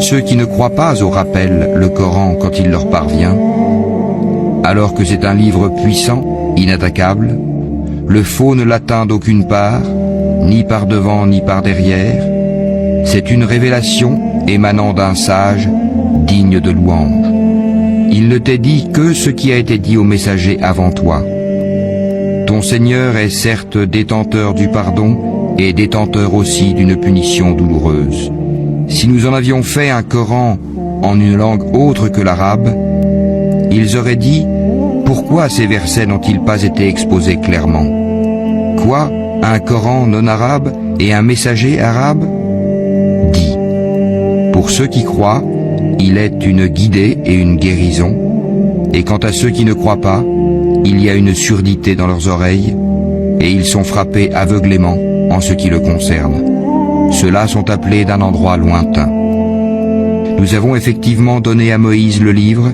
Ceux qui ne croient pas au rappel, le Coran quand il leur parvient, alors que c'est un livre puissant, inattaquable, le faux ne l'atteint d'aucune part, ni par devant ni par derrière. C'est une révélation émanant d'un sage, digne de louange. Il ne t'est dit que ce qui a été dit aux messagers avant toi. Ton Seigneur est certes détenteur du pardon et détenteur aussi d'une punition douloureuse. Si nous en avions fait un Coran en une langue autre que l'arabe, ils auraient dit « Pourquoi ces versets n'ont-ils pas été exposés clairement? Quoi? Un Coran non arabe et un messager arabe ?» Dis. Pour ceux qui croient, il est une guidée et une guérison, et quant à ceux qui ne croient pas, il y a une surdité dans leurs oreilles, et ils sont frappés aveuglément en ce qui le concerne. Ceux-là sont appelés d'un endroit lointain. Nous avons effectivement donné à Moïse le livre,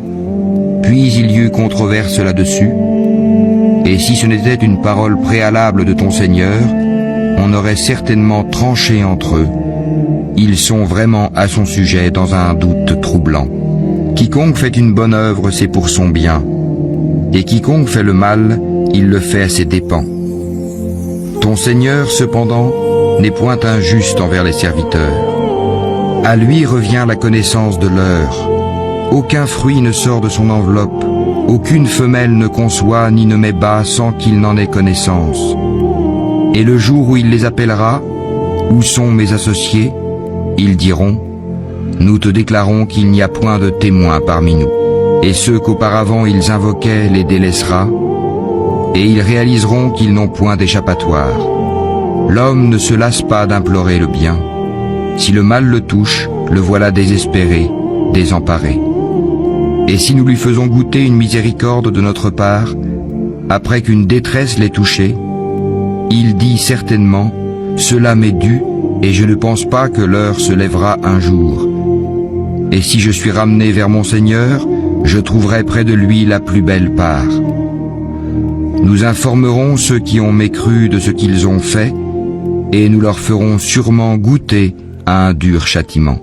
puis il y eut controverse là-dessus, et si ce n'était une parole préalable de ton Seigneur, on aurait certainement tranché entre eux. Ils sont vraiment à son sujet dans un doute troublant. Quiconque fait une bonne œuvre, c'est pour son bien, et quiconque fait le mal, il le fait à ses dépens. Ton Seigneur, cependant, n'est point injuste envers les serviteurs. À lui revient la connaissance de l'heure. Aucun fruit ne sort de son enveloppe, aucune femelle ne conçoit ni ne met bas sans qu'il n'en ait connaissance. Et le jour où il les appellera, où sont mes associés? Ils diront, nous te déclarons qu'il n'y a point de témoins parmi nous. Et ceux qu'auparavant ils invoquaient les délaissera, et ils réaliseront qu'ils n'ont point d'échappatoire. L'homme ne se lasse pas d'implorer le bien. Si le mal le touche, le voilà désespéré, désemparé. Et si nous lui faisons goûter une miséricorde de notre part, après qu'une détresse l'ait touché, il dit certainement, cela m'est dû, et je ne pense pas que l'heure se lèvera un jour. Et si je suis ramené vers mon Seigneur, je trouverai près de lui la plus belle part. Nous informerons ceux qui ont mécru de ce qu'ils ont fait, et nous leur ferons sûrement goûter à un dur châtiment.